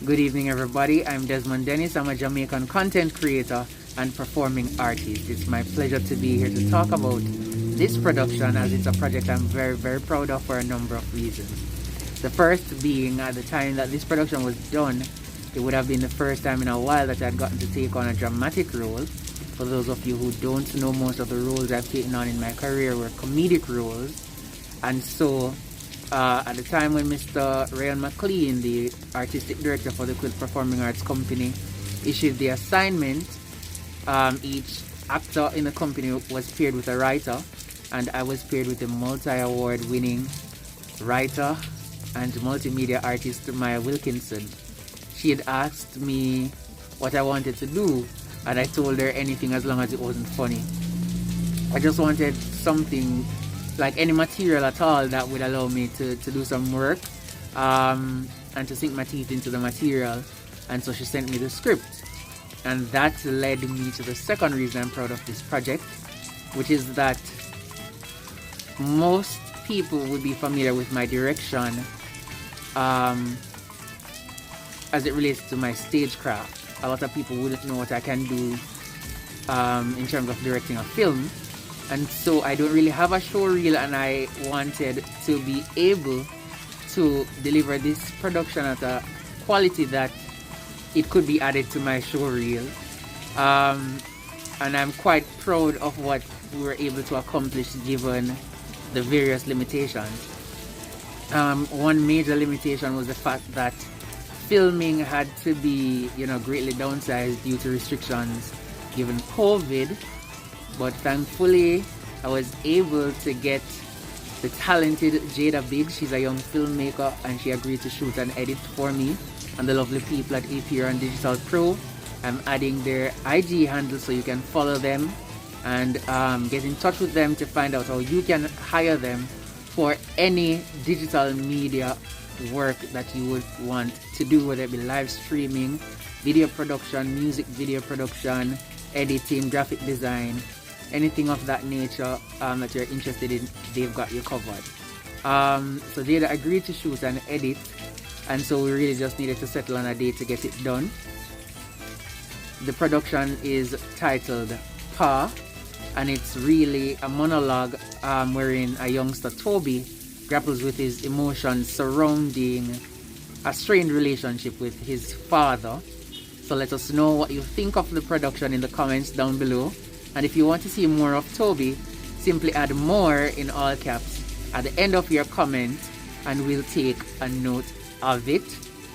Good evening, everybody. I'm Desmond Dennis. I'm a Jamaican content creator and performing artist. It's my pleasure to be here to talk about this production, as it's a project I'm very, very proud of for a number of reasons. The first being, at the time that this production was done, it would have been the first time in a while that I'd gotten to take on a dramatic role. For those of you who don't know, most of the roles I've taken on in my career were comedic roles. And so, at the time when Mr. Ryan McLean, the artistic director for the Quilt Performing Arts Company, issued the assignment, each actor in the company was paired with a writer, and I was paired with a multi-award winning writer and multimedia artist, Maya Wilkinson. She had asked me what I wanted to do, and I told her anything as long as it wasn't funny. I just wanted something, like any material at all, that would allow me to do some work and to sink my teeth into the material. And so she sent me the script, and that led me to the second reason I'm proud of this project, which is that most people would be familiar with my direction as it relates to my stagecraft. A lot of people wouldn't know what I can do in terms of directing a film. And so I don't really have a show reel, and I wanted to be able to deliver this production at a quality that it could be added to my show reel. And I'm quite proud of what we were able to accomplish given the various limitations. One major limitation was the fact that filming had to be, greatly downsized due to restrictions given COVID. But thankfully, I was able to get the talented Jada Biggs. She's a young filmmaker, and she agreed to shoot and edit for me. And the lovely people at Apeiron Digital Pro. I'm adding their IG handle so you can follow them and get in touch with them to find out how you can hire them for any digital media work that you would want to do, whether it be live streaming, video production, music video production, editing, graphic design, anything of that nature that you're interested in, they've got you covered. So Jada agreed to shoot and edit, and so we really just needed to settle on a date to get it done. The production is titled Pa, and it's really a monologue wherein a youngster, Toby, grapples with his emotions surrounding a strained relationship with his father. So let us know what you think of the production in the comments down below. And if you want to see more of Toby, simply add more in all caps at the end of your comment, and we'll take a note of it.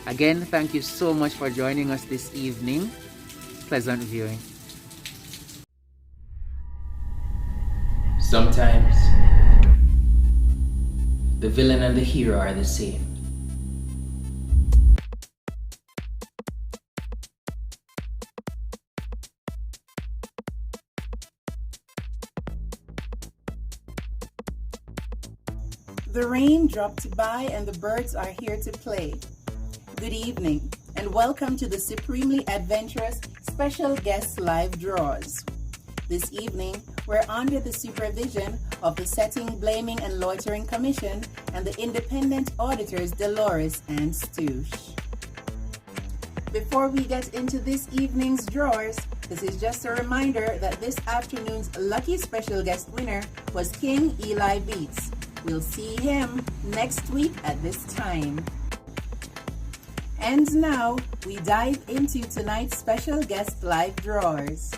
Again, thank you so much for joining us this evening. Pleasant viewing. Sometimes the villain and the hero are the same. The rain dropped by and the birds are here to play. Good evening and welcome to the supremely adventurous special guest live draws. This evening, we're under the supervision of the Setting, Blaming and Loitering Commission and the independent auditors Dolores and Stoosh. Before we get into this evening's drawers, this is just a reminder that this afternoon's lucky special guest winner was King Eli Beats. We'll see him next week at this time. And now, we dive into tonight's special guest live drawers.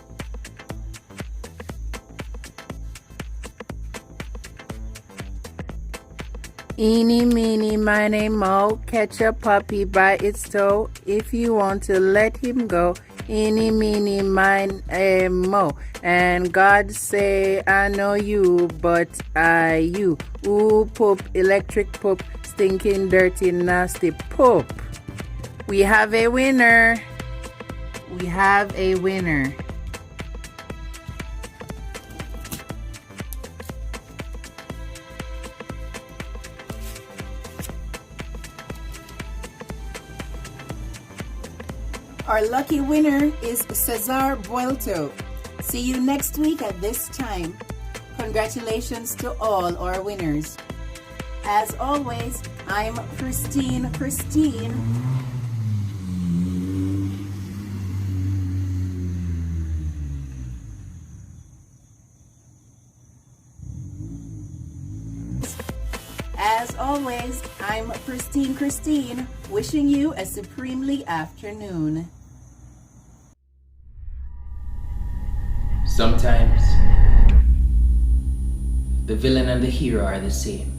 Eeny, meeny, miny, moe, catch a puppy by its toe. If you want to let him go, eeny, meeny, miny, moe. And God say, I know you, but I you. Ooh, poop, electric poop, stinking, dirty, nasty poop. We have a winner. We have a winner. Our lucky winner is Cesar Buelto. See you next week at this time. Congratulations to all our winners. As always, I'm Christine. Christine, wishing you a supremely afternoon. Sometimes, the villain and the hero are the same.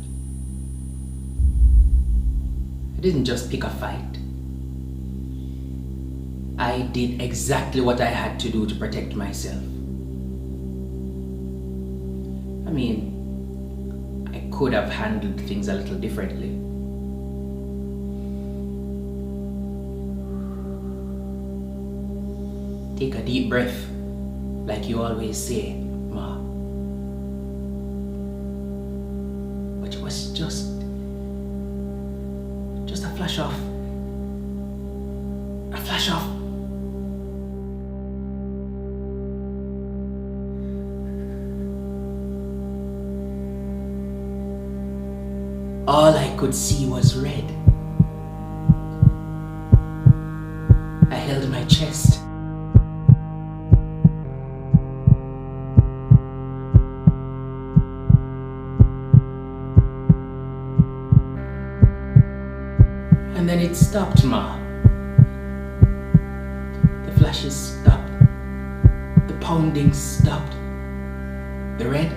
I didn't just pick a fight. I did exactly what I had to do to protect myself. I mean, I could have handled things a little differently. Take a deep breath, like you always say, Ma. But it was just a flash off. A flash off. All I could see was red. I held my chest. And then it stopped, Ma. The flashes stopped. The pounding stopped. The red?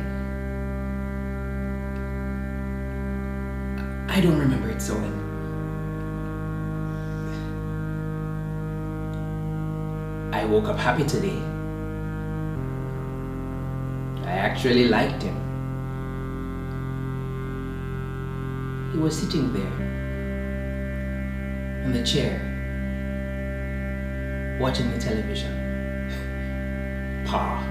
I don't remember it sewing. I woke up happy today. I actually liked him. He was sitting there in the chair, watching the television. Pa.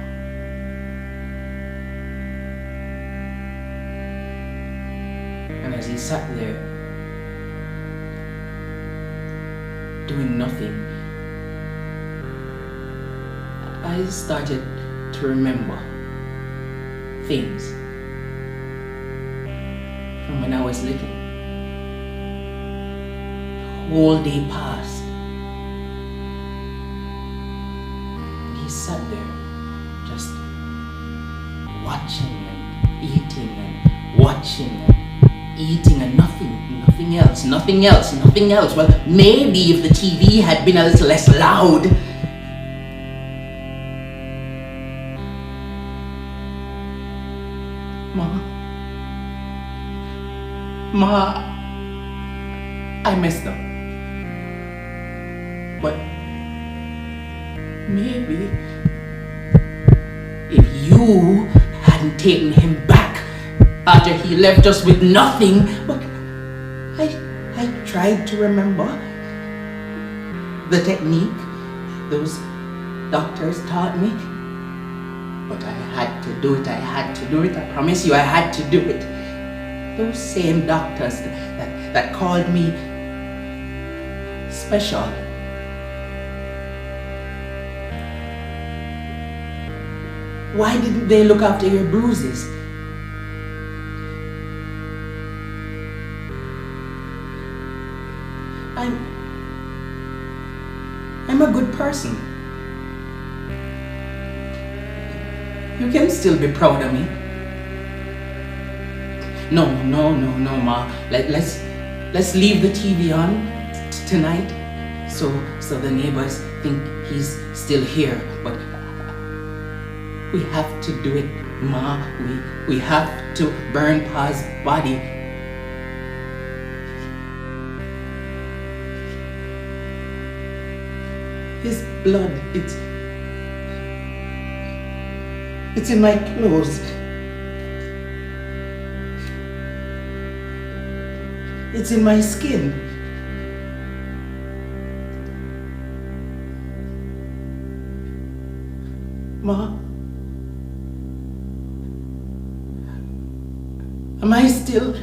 And as he sat there, doing nothing, I started to remember things from when I was little. The whole day passed. And he sat there, just watching and eating and watching and eating and nothing else. Well, maybe if the TV had been a little less loud. Ma, I messed up. But maybe if you hadn't taken him back after he left us with nothing, but I tried to remember the technique those doctors taught me. But I had to do it. I promise you, I had to do it. Those same doctors that called me special. Why didn't they look after your bruises? I'm a good person. You can still be proud of me. No, Ma. Let's leave the TV on tonight, so the neighbors think he's still here. But we have to do it, Ma. We have to burn Pa's body. His blood, it's in my clothes. It's in my skin. Ma, am I still